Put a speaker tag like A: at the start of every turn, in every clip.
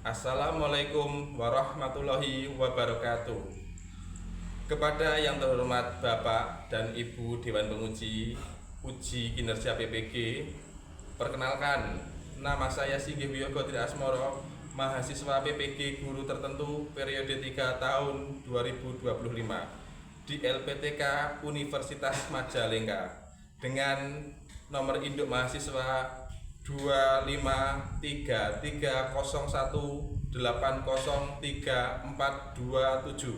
A: Assalamualaikum warahmatullahi wabarakatuh. Kepada yang terhormat Bapak dan Ibu Dewan Penguji Uji Kinerja PPG, perkenalkan, nama saya Singgih Wiyogo Triasmoro, mahasiswa PPG Guru Tertentu periode 3 tahun 2025 di LPTK Universitas Majalengka dengan nomor induk mahasiswa 25330180347.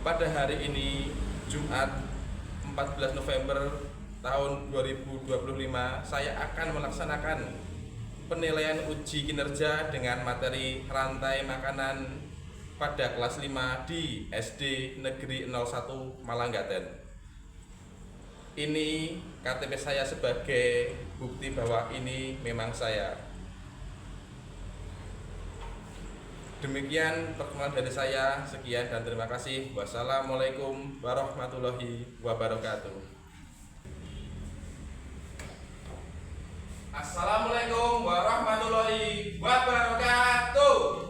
A: Pada hari ini Jumat 14 November tahun 2025, saya akan melaksanakan penilaian uji kinerja dengan materi rantai makanan pada kelas 5 di SD Negeri 01 Malanggaten. Ini KTP saya sebagai bukti bahwa ini memang saya. Demikian perkenalan dari saya. Sekian dan terima kasih. Wassalamualaikum warahmatullahi wabarakatuh. Assalamualaikum warahmatullahi wabarakatuh.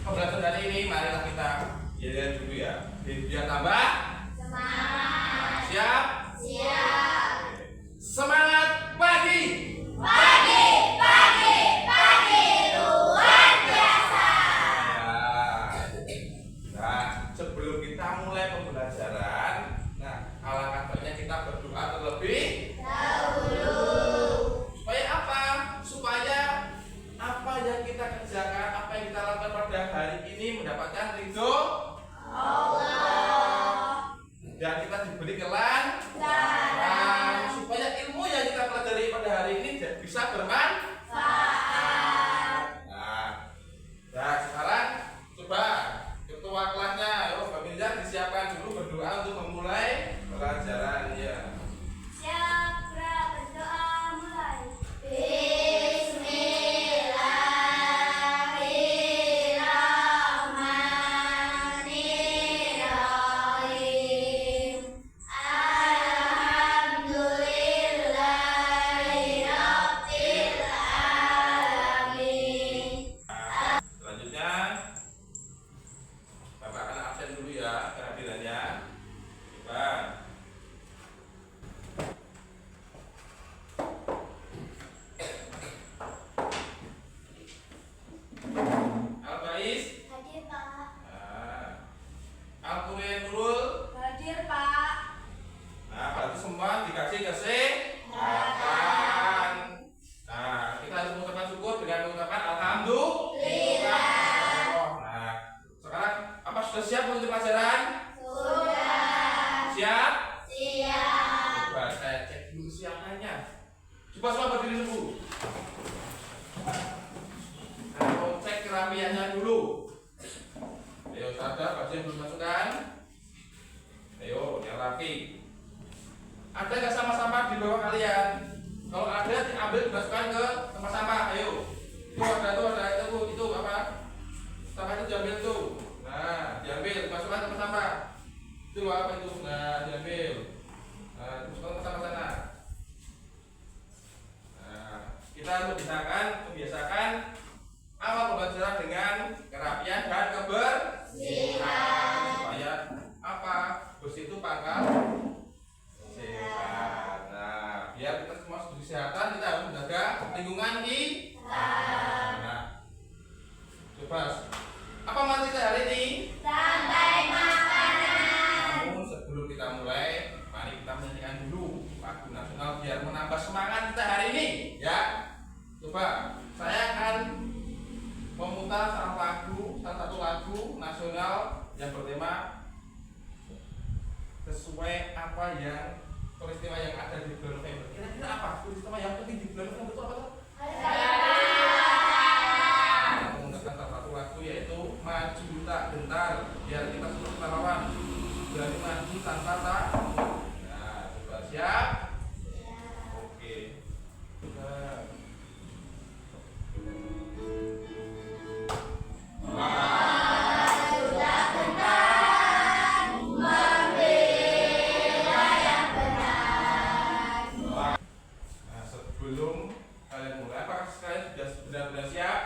A: Pembelajaran hari ini, marilah kita lihat dulu ya, biar tambah semangat. Siap? Siap. Semangat pagi. Pagi, pagi, pagi luar biasa. Nah, sebelum kita mulai pembelajaran, alangkah baiknya kita berdoa terlebih dahulu. Supaya apa? Supaya apa yang kita kerjakan, apa yang kita lakukan pada hari ini mendapatkan ridho Allah dan kita diberi kelancaran, supaya ilmu yang kita pelajari pada hari ini bisa bermanfaat. Nah, sekarang coba ketua kelasnya, Mbak Mirza, disiapkan dulu berdoa untuk memulai pelajaran ya.
B: Siap, berdoa mulai.
A: Sudah siap untuk pelajaran? Sudah. Siap? Siap. Coba saya cek dulu kesiapannya. Coba semua berdiri dulu. Nah, cek kerapiannya dulu. Ayo, ada baju yang belum masukkan. Ayo, yang rapi. Ada nggak sampah-sampah di bawah kalian? Kalau ada, diambil dimasukkan ke tempat sampah. Ayo. Itu apa? Sampah itu diambil tuh. Nah, diambil, masukkan ke sampah. Itu apa itu? Nah, diambil. Nah, masukkan ke sampah sana. Nah, kita membiasakan awal pembelajaran dengan kerapian dan kebersihan. Supaya apa? Bersih itu pangkal sehat. Nah, biar kita semua sudut kesehatan, kita harus menjaga lingkungan kita. Nah, coba. Apa materi kita hari ini?
B: Rantai makanan.
A: Namun sebelum kita mulai, mari kita menyanyikan dulu lagu nasional biar menambah semangat kita hari ini, ya. Coba, saya akan memutar salah satu lagu nasional yang bertema sesuai apa yang peristiwa yang ada di bulan November. Kira-kira apa peristiwa yang penting di bulan November itu apa tuh? sebelum kalian mulai, apakah kalian sudah benar-benar siap?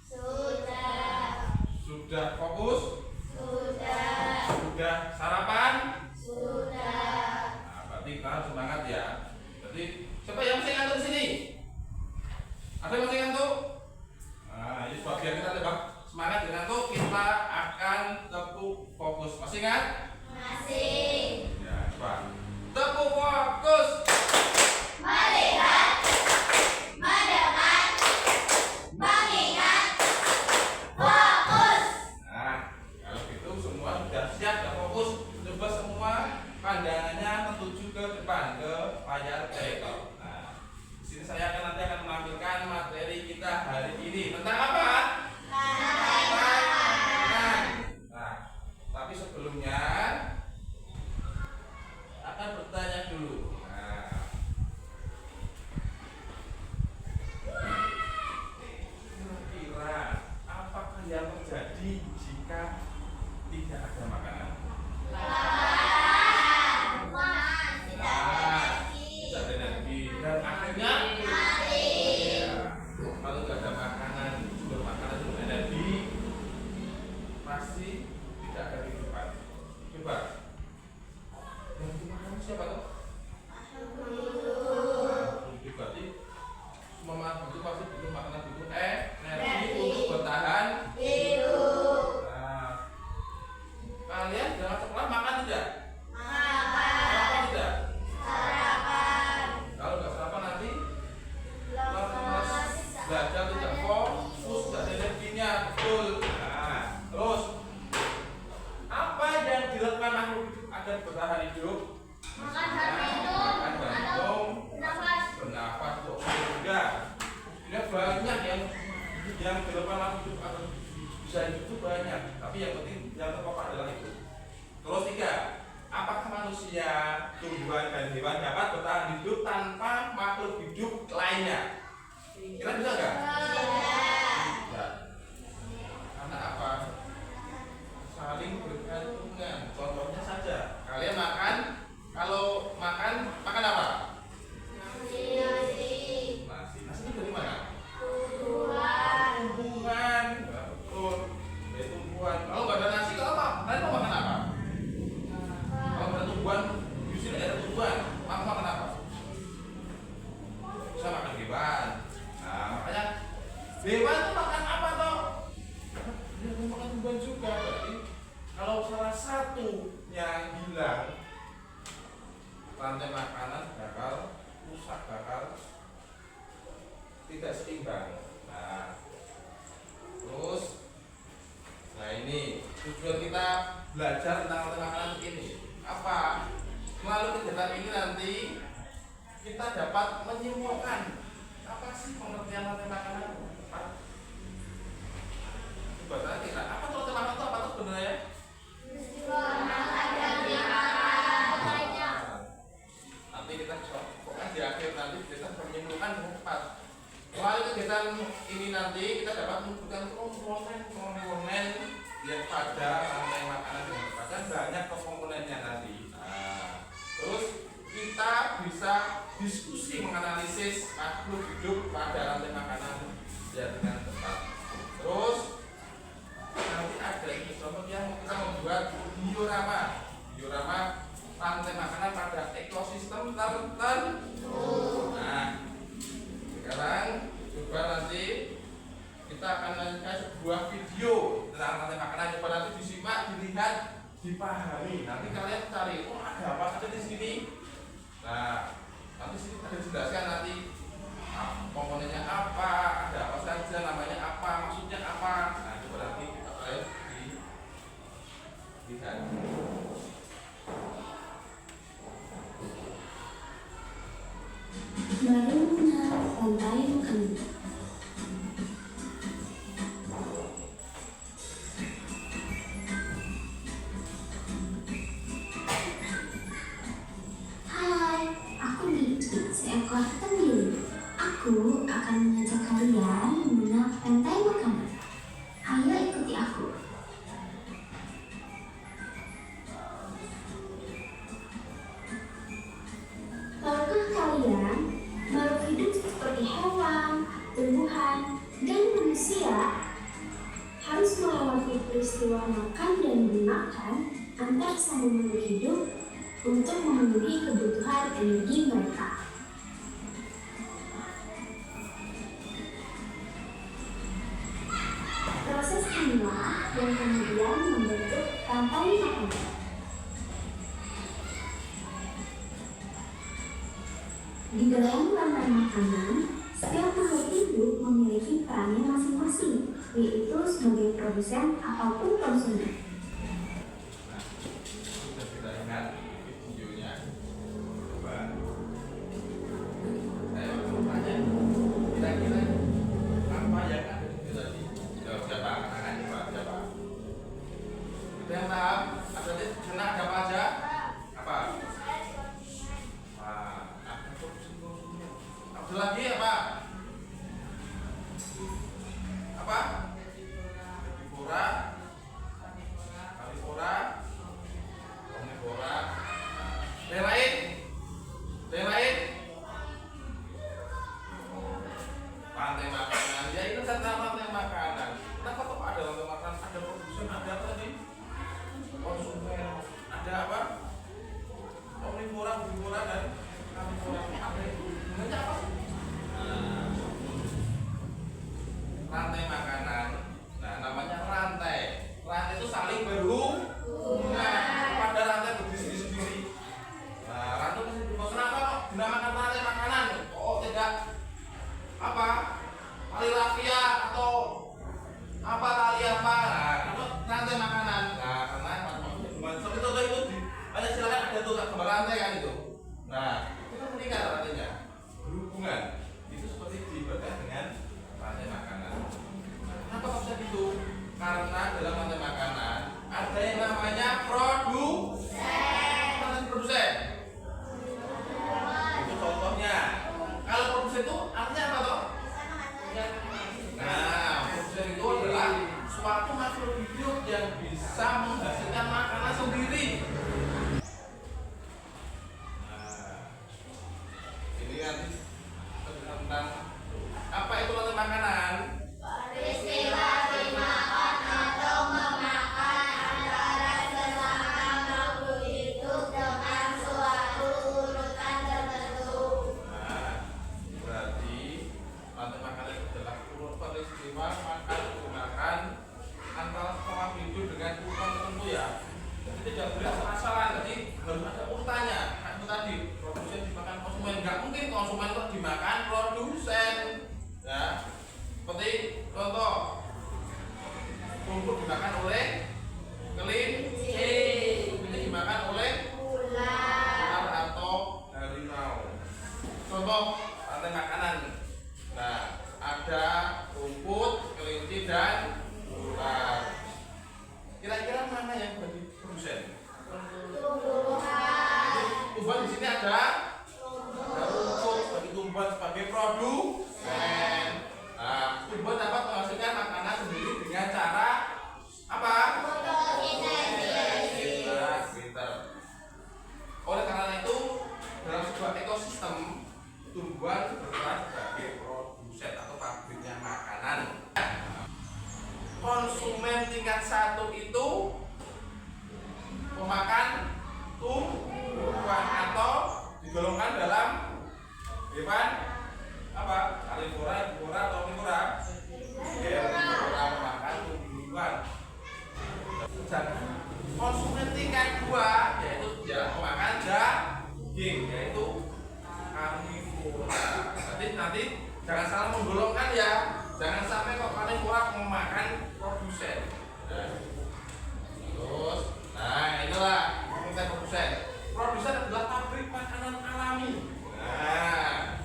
B: Sudah.
A: Sudah fokus?
B: Sudah.
A: Sudah sarapan?
B: Sudah.
A: Nah, berarti kita harus semangat ya. Berarti siapa yang masih ngantuk di sini? Ada yang masih ngantuk? Nah, ini sebab biar kita lebih semangat dengan ngantuk, kita akan tepuk fokus. Masih ingat?
B: Masih.
A: Ya, coba. Tepuk fokus.
B: Melihat. Mendengar. Mengingat. Fokus.
A: Nah, kalau gitu semua sudah siap, sudah fokus. Coba semua pandangannya tertuju ke depan, ke layar proyektor. Nah, di sini saya nanti akan menampilkan materi kita hari ini tentang apa? Makanan. Nah, tapi sebelumnya akan bertanya dulu. Nah, kira-kira apakah yang terjadi jika tidak ada makanan? Tidak ada energi dan akhirnya ya, kalau tidak ada makanan, sumber makanan, sumber energi, pasti tidak ada kehidupan. Coba yang dimakan siapa tuh? Hidup, berarti semua makhluk itu pasti butuh makanan, butuh energi untuk bertahan
B: Hidup.
A: Nah, kalian jangan sekolah makan tidak?
B: Makan.
A: Makan tidak?
B: Sarapan.
A: Kalau nggak sarapan nanti
B: Lepas.
A: belajar tidak fokus, tidak ada energinya, betul. Nah, terus apa yang dilakukan makhluk hidup agar bertahan hidup?
B: Makan dan minum.
A: Makan dan
B: Atau
A: minum,
B: nafas.
A: bernafas, oksigen juga. Ini banyak yang dilakukan makhluk hidup agar bisa hidup itu banyak. Tapi yang penting yang terpokok adalah itu. Terus 3, apakah manusia, tumbuhan dan hewan dapat bertahan hidup tanpa makhluk hidup lainnya? Kira bisa nggak? Bisa. Karena apa? Saling bergantungan. Contohnya saja, kalian makan, kalau makan apa?
B: Nasi.
A: Nasi itu dari mana?
B: Tumbuhan.
A: Tumbuhan. Nah, betul. Dari tumbuhan. Kalau nggak ada nasi, kalau apa? Kalian mau makan apa? Kalau nggak ada tumbuhan, di sini ada tumbuhan. Mau makan apa? Bisa makan hewan. Nah, makanya hewan itu makan apa toh? Dia mau makan tumbuhan juga. Berarti kalau salah satunya hilang, rantai makanan bakal rusak, bakal tidak seimbang. Nah, terus, nah ini tujuan kita belajar tentang rantai makanan ini apa? Melalui kegiatan ini nanti kita dapat menyimpulkan apa sih pengertian rantai makanan? Coba tanya kita, apa tuh rantai makanan itu apa tuh sebenarnya? Nanti kita pokoknya di akhir nanti kita menyimpulkan dengan cepat. Melalui kegiatan ini nanti kita dapat menentukan komponen yang pada rantai makanan dengan cepat. Dan banyak komponennya nanti. Nah, terus kita bisa diskusi menganalisis makhluk hidup pada rantai makanan ya dengan cepat. Terus nanti ada contoh yang kita membuat diorama rantai makanan pada ekosistem tertentu. Nah, sekarang coba nanti kita akan menyaksikan sebuah video tentang rantai makanan. Coba nanti disimak, dilihat, dipahami. Nanti kalian cari, oh ada apa saja di sini. Nah, nanti sini ada dijelaskan nanti komponennya apa, ada apa saja, namanya apa, maksudnya apa. Nah, coba nanti kalian dilihat.
C: Bagaimana rantai makanan? Hai, aku Diki, seekor tenggiri. Aku akan mengajak kalian mengenal rantai makanan. Ayo ikuti aku. Tahukah kalian, makhluk hidup seperti manusia harus melewati peristiwa makan dan memakan antar satu makhluk hidup untuk memenuhi kebutuhan energi mereka. Proses inilah yang kemudian membentuk rantai makanan. Di dalam rantai makanan, setiap makhluk hidup memiliki perannya masing-masing, yaitu sebagai produsen ataupun konsumen.
A: Nah, sudah kita ingat videonya. Coba saya mau tanya, kira-kira apa yang ada di situ tadi? Jawab siapa? Anak-anak coba siapa? Ada yang tahu? Ada di sana ada apa aja? Apa? Ada konsumen. Ada lagi apa? Apa? Karnivora, karnivora, omnivora. Yang lain? Yang lain? Rantai makanan. Ya itu tentang rantai makanan. Kenapa kok ada rantai makanan? Ada produsen, ada apa tadi? Konsumen, ada apa? Omnivora, herbivora dan karnivora. Ada hubungannya apa? Rantai makanan. Nah, namanya rantai. Rantai itu saling berhubungan pada rantai berdiri sendiri. Nah, rantai itu kenapa kok dinamakan rantai makanan? Oh, tidak apa? Tali rafia atau apa tali apa? Nah, itu rantai makanan. Nah, karena hubungan seperti itu di ada silakan ada tuh gambar rantai kan itu. Nah, itu kan meningkat rantainya. Berhubungan. Itu seperti diibaratkan dengan rantai makanan. Kenapa kok bisa gitu? Karena dalam rantai makanan ada yang namanya produsen. Itu contohnya. Kalau produsen itu artinya apa toh? Nah, produsen itu adalah suatu makhluk hidup yang bisa menghasilkan makanan sendiri. Nah, ini nanti tentang apa itu rantai makanan?
B: Peristiwa dimakan atau memakan antara sesama makhluk hidup dengan suatu urutan tertentu.
A: Nah, berarti rantai makanan itu adalah peristiwa makan memakan antara sesama hidup dengan urutan tertentu ya. Jadi tidak boleh asal-asalan. Jadi harus ada urutannya. Nah, itu tadi produsen dimakan konsumen. Nggak mungkin konsumen kok dimakan produsen. Ya, seperti contoh rumput dimakan oleh kelinci, ini dimakan oleh ular atau harimau. Contoh rantai makanan. Nah, ada rumput, kelinci dan ular. Kira-kira mana yang bagi produsen? Tumbuhan di sini ada rumput sebagai tumbuhan sebagai produsen. Nah, tumbuhan dapat menghasilkan makanan sendiri dengan cara apa? Filter. Oleh karena itu, dalam sebuah ekosistem, tumbuhan berperan sebagai produsen atau pabriknya makanan. Konsumen tingkat 1 itu pemakan tumbuhan atau digolongkan dalam hewan apa? Karnivora, herbivora atau omnivora? Herbivora memakan tumbuhan. Dan konsumen tingkat 2 yaitu dia pemakan daging, yaitu karnivora. Nanti jangan salah menggolongkan ya. Jangan sampai kok karnivora memakan produsen. Terus, nah itulah konten produsen. Produsen adalah pabrik makanan alami. Nah,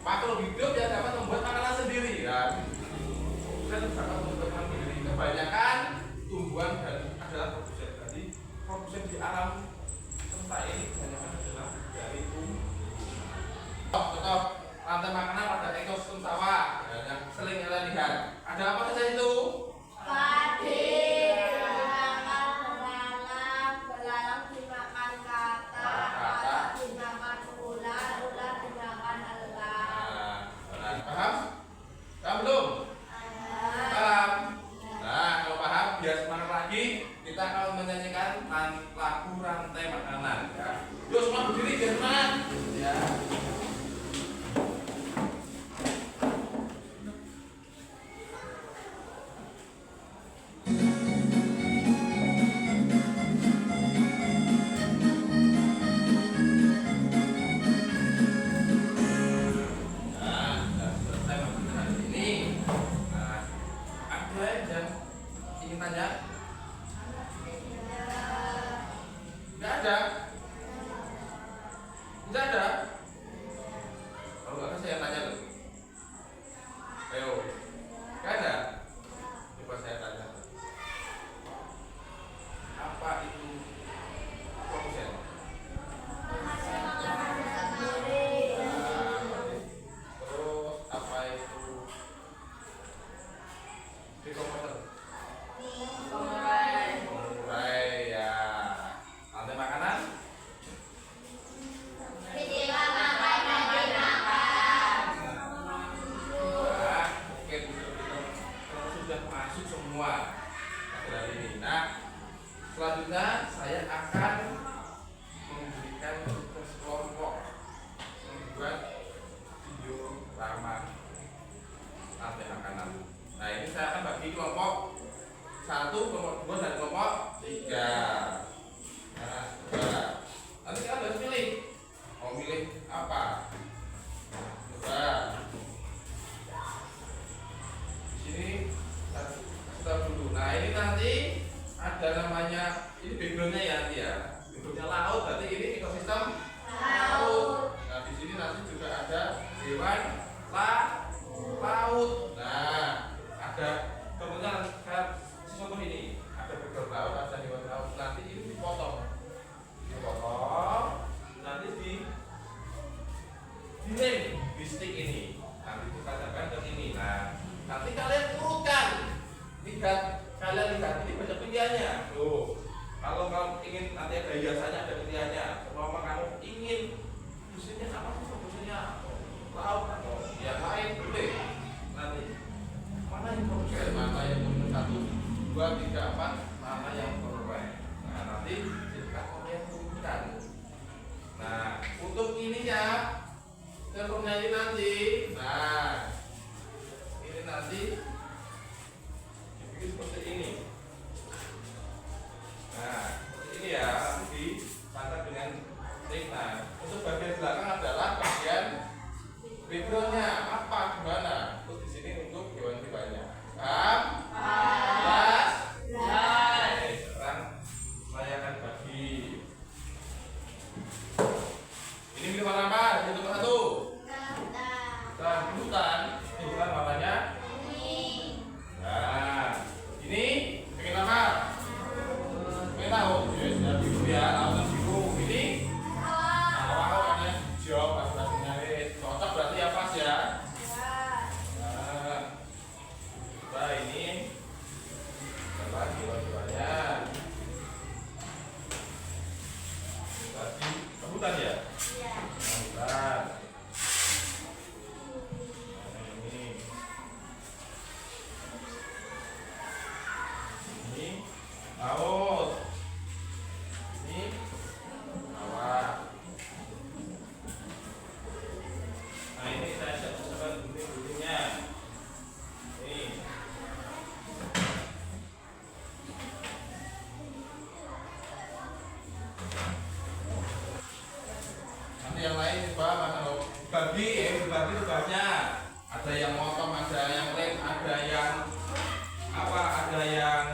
A: makhluk hidup yang dapat membuat makanan sendiri kan. Produsen dapat membuat makanan sendiri. Kebanyakan tumbuhan adalah produsen. Jadi produsen di alam semesta ini kebanyakan adalah dari tumbuhan. Contoh rantai makanan pada ekosistem sawah yang sering kalian lihat. Ada apa saja itu?
B: Padi dimakan belalang dimakan katak dimakan ular dimakan elang.
A: Paham? Paham belum? Selanjutnya saya akan memberikan tugas kelompok membuat video ramah rantai makanan. Nah, ini saya akan bagi kelompok 1, kelompok 2, dan kelompok 3. Nah, coba. Nanti kalian harus pilih. Mau milih apa? Coba. Di sini kita dulu. Nah, ini nanti ada namanya, ini backgroundnya ya nanti ya. Backgroundnya laut, berarti ini ekosistem laut. Nah, di sini nanti juga ada hewan laut. Nah, ada kemudian kayak contoh ini, ada background laut, ada hewan laut. Nanti ini dipotong, nanti di name di stick ini. Nanti kita tambahkan ke sini. Nah, nanti kalian urutkan. Kalian lihat ini banyak pilihannya. Tuh, kalau kamu ingin nanti ada hiasannya, ada pilihannya. Kalau kamu ingin musiknya apa sih, musiknya laut atau yang lain boleh. Nanti mana yang perfect, mana yang nomor 1, 2, 3, 4, mana yang perfect. Nah, nanti silahkan kalian turunkan. Nah, untuk ininya, teleponnya ini nanti. Nah, ini nanti seperti ini. Nah, seperti ini ya, nanti dipantang dengan stick. Nah, untuk bagian belakang adalah bagian backgroundnya apa, gimana. Terus di sini untuk hewan-hewannya. Jelas? Sekarang saya akan bagi. Ini milih warna apa? Yang nomor 1. Hutan. Hutan warnanya. Nah, ini pengen apa? Pengen tahu? Ya, biru ya, lautan biru. Ini awal warnanya hijau, pas nyaris. Cocok berarti ya, pas ya. Nah, coba ini coba jiwa-jiwanya. Tadi hutan ya? Hutan. Laut. Ini bawah. Nah, ini saya coba dulunya. Ini. Nanti yang lain coba mana bagi tugasnya. Ada yang motong, ada yang lem, ada yang apa, ada yang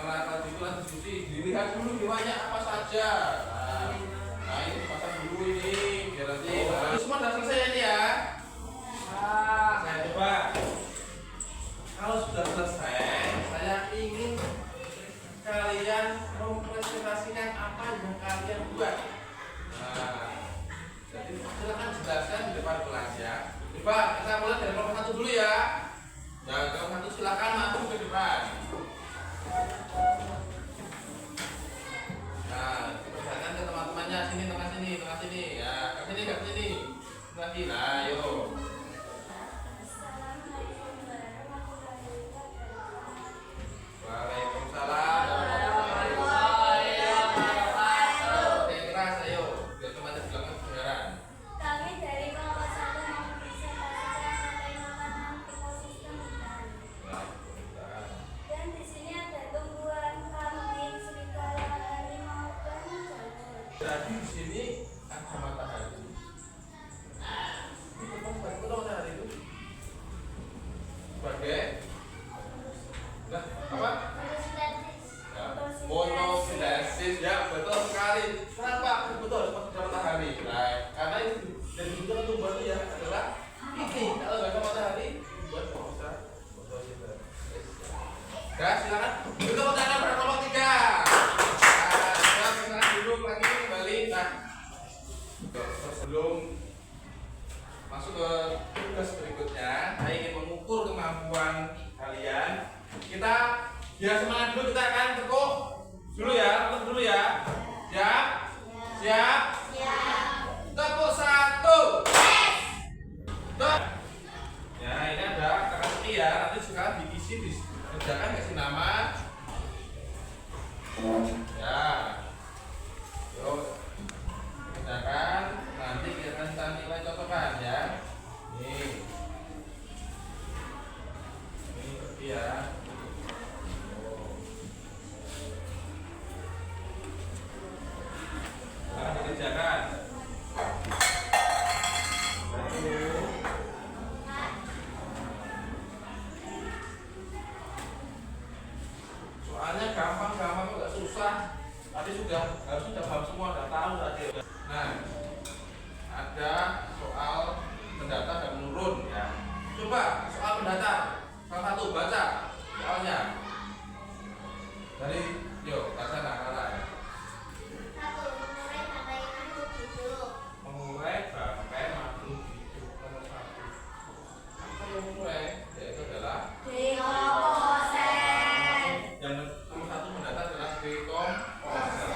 A: tadi itu diskusi, dilihat dulu hewannya apa saja. Nah, ini dipasang dulu ini biar nanti. Nah, ini semua sudah selesai ini ya. Nah, saya coba. Kalau sudah selesai, saya ingin kalian mempresentasikan apa yang kalian buat. Nah, jadi silakan jelaskan di depan kelas ya. Coba kita mulai dari kelompok 1 dulu ya. Ya, kelompok 1 silakan masuk ke depan. Nah, persilakan ke teman-temannya sini, tengah sini, ya, ke sini, lagi, nah, yuk. Waalaikumsalam. Oke, keras, ayo, biar teman-teman belakang kedengaran.
B: Kami dari kelompok 1 mempresentasikan rantai makanan ekosistem hutan. Dan di sini ada tumbuhan, kambing, serigala, harimau, dan jamur.
A: Jadi di sini ada matahari. Ini betul matahari itu sebagai apa? Fotosintesis, ya betul sekali. Kenapa betul harus pakai matahari? Nah, karena itu dan juga tumbuhan itu ya adalah ini. Kalau nggak ada matahari, tumbuhan nggak bisa fotosintesis. Ya, silakan duduk tangan pada kelompok 3. Nah, kita duduk lagi kembali. Nah, sebelum masuk ke tugas berikutnya, saya ingin mengukur kemampuan kalian. Kita biar semangat dulu, kita akan tekuk dulu ya, tekuk dulu ya. Siap? Siap? Tekuk 1. Tekuk. Ya, ini ada kata-kata ya. Nanti sekarang diisi, dikerjakan kasih nama. Coba soal pendatar. Salah satu baca soalnya. Dari yuk, baca Nara.
B: Satu, mengurai bangkai makhluk hidup.
A: Mengurai bangkai makhluk hidup nomor 1. Apa yang mengurai? Yaitu adalah
B: Dekomposen.
A: yang nomor 1 mendatar adalah dekomposer.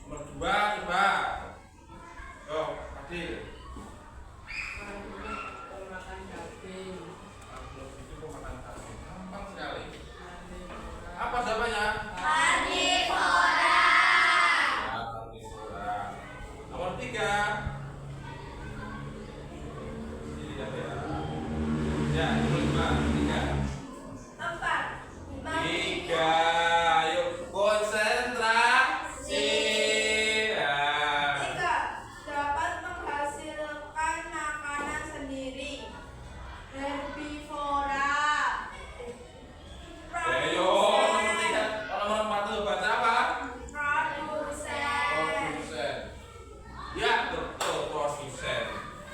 A: Nomor 2 coba. Yo, Adil.
D: Pemakan daging.
A: Makhluk hidup pemakan daging. Gampang sekali. Apa jawabannya?
B: Karnivora.
A: Ya, karnivora. Nomor 3. Ini apa ya? Ya, nomor 5. 3.
B: 4.
A: 3. Ayo konsentrasi. Ya.
D: 3. Dapat menghasilkan makanan sendiri. Herbivora.
A: Ayo, nomor 3. Nomor 4 tuh baca apa?
D: Produsen.
A: Produsen. Ya, betul, produsen.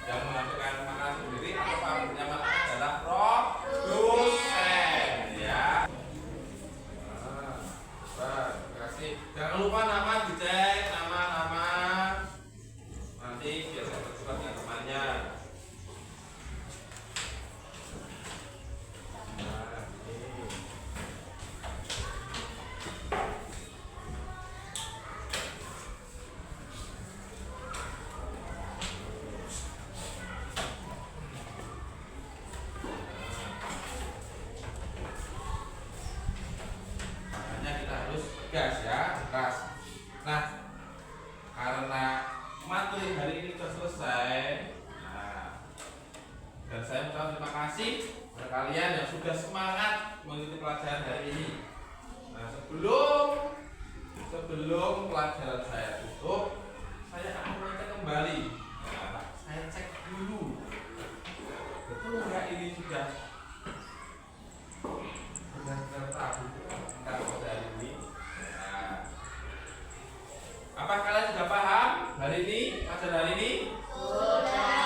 A: Yang menghasilkan makanan sendiri atau pabriknya makanan adalah produsen, ya. Nah, terima kasih. Jangan lupa nama dicek, nama-nama. Nanti biar saya pertukar dengan temannya. Nah, ini. Makanya kita harus tegas ya, tegas. Nah, karena materi hari ini sudah selesai, dan saya mengucapkan terima kasih kepada kalian yang sudah semangat mengikuti pelajaran hari ini. Nah, sebelum pelajaran saya tutup, saya akan mengecek kembali. Nah, saya cek dulu, betul nggak ini sudah benar-benar tahu tentang pada hari ini. Nah, apa kalian sudah paham hari ini, pelajaran hari ini?
B: Sudah.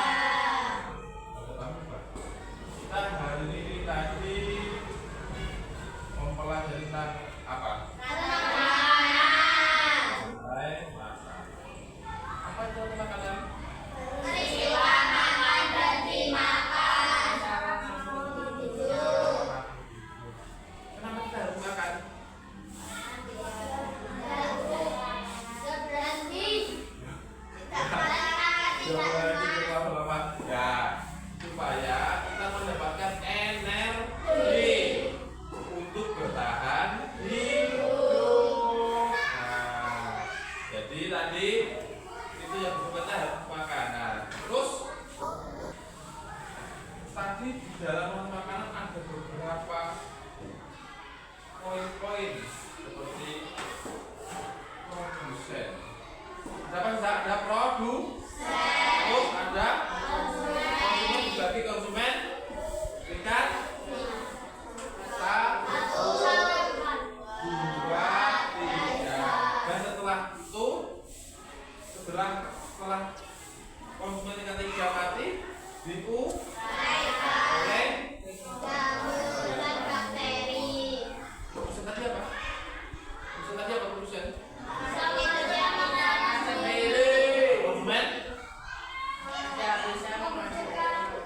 A: Kita hari ini tadi mempelajari tentang apa? Mulai masak. Apa itu tema kalian?
B: Peristiwa makan dan dimakan.
A: Kenapa kita harus makan? Ya, supaya kita mendapatkan energi untuk bertahan hidup. Nah, jadi tadi itu yang kita harus makan. Nah, terus tadi di dalam makanan ada beberapa poin-poin seperti produsen. Ada apa? Ada terus ada konsumen, dibagi konsumen tingkat 1, 2, 3. Dan setelah itu setelah konsumen tingkat 3 mati oleh produsen tadi apa? Produsen tadi apa produsen? Konsumen
D: Tidak bisa menghasilkan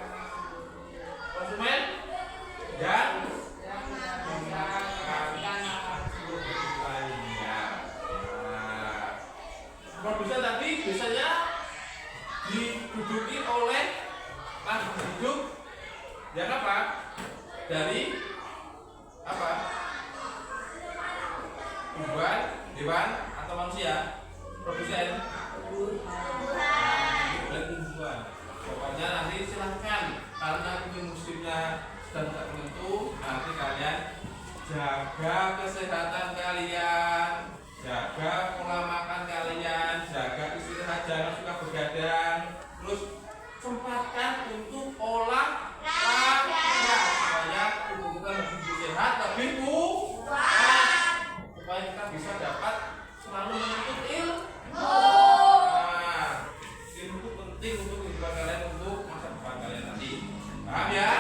A: konsumen dan
D: yang menghasilkan
A: lainnya. Nah, produsen tadi biasanya diduduki oleh makhluk hidup yang apa? Dari apa? Tumbuhan, hewan atau manusia? Produsen boleh tumbuhan. Pokoknya nanti silahkan karena itu musimnya sedang tidak menentu, nanti kalian jaga kesehatan kalian, jaga pola makan kalian, jaga istirahat, jangan suka begadang, terus sempatkan untuk olahraga supaya tubuh kita lebih sehat, lebih kuat, supaya kita bisa dapat selalu menuntut ilmu. Nah, ilmu itu penting untuk kehidupan kalian, untuk masa depan kalian nanti. Paham ya?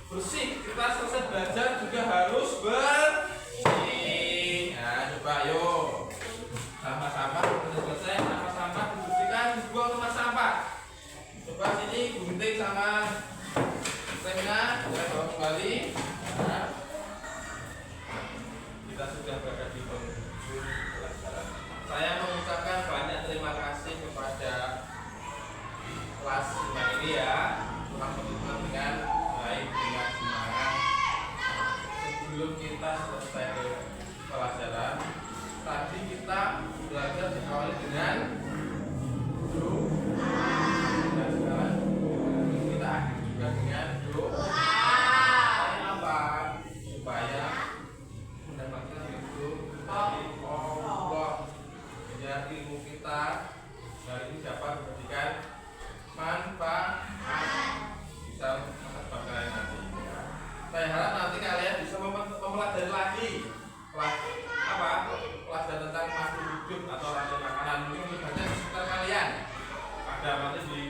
A: bersih. Kita selesai belajar juga harus bersih. Nah, coba yuk. Sampah-sampah sudah selesai, sampah-sampah dibersihkan, dibuang tempat sampah. Coba sini gunting sama remnya, ya bawa kembali. Nah, kita sudah berada di penghujung pelajaran. Saya mengucapkan banyak terima kasih kepada kelas 5 ini ya, telah berjalan dengan baik, dengan semangat. Sebelum kita selesai ke pelajaran, tadi kita belajar diawali dengan doa, dan sekarang kita akhiri juga dengan doa. Apa? Supaya mendapatkan itu dari Allah. Biar ilmu kita hari ini dapat memberikan manfaat, bisa masa kalian nanti. Saya harap nanti kalian bisa mempelajari lagi pelajaran tentang makhluk hidup atau rantai makanan. Mungkin lebih banyak di sekitar kalian. Ada nanti di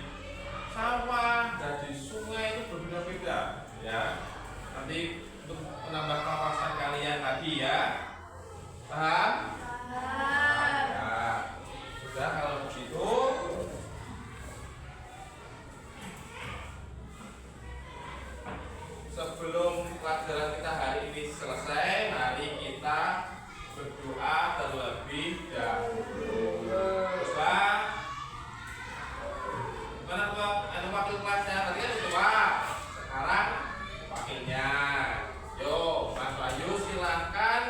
A: sawah dan di sungai itu berbeda-beda, ya. Nanti untuk menambah wawasan kalian lagi ya. Paham? Ya. Sudah kalau begitu. Sebelum pelajaran kita hari ini selesai, mari kita berdoa terlebih dahulu. Coba, gimana tuh? Ada wakil kelasnya? Tadi kan coba. Sekarang wakilnya. Yo, Mas Bayu silakan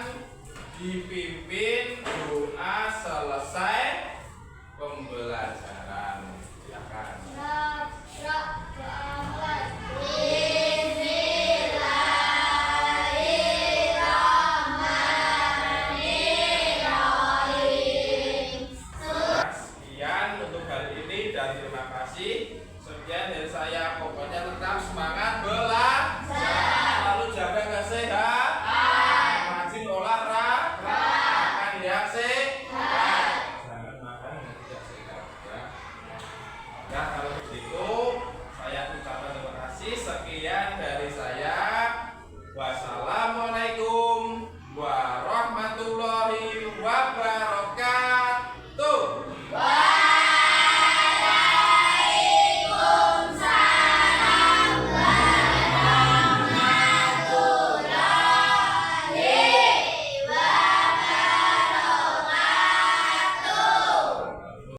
A: dipimpin doa selesai pembelajaran. Silakan. Sekian dari saya, pokoknya tetap semangat belajar, selalu jaga kesehatan, rajin olahraga, makan yang sehat, jangan makan yang tidak sehat ya. Ya kalau begitu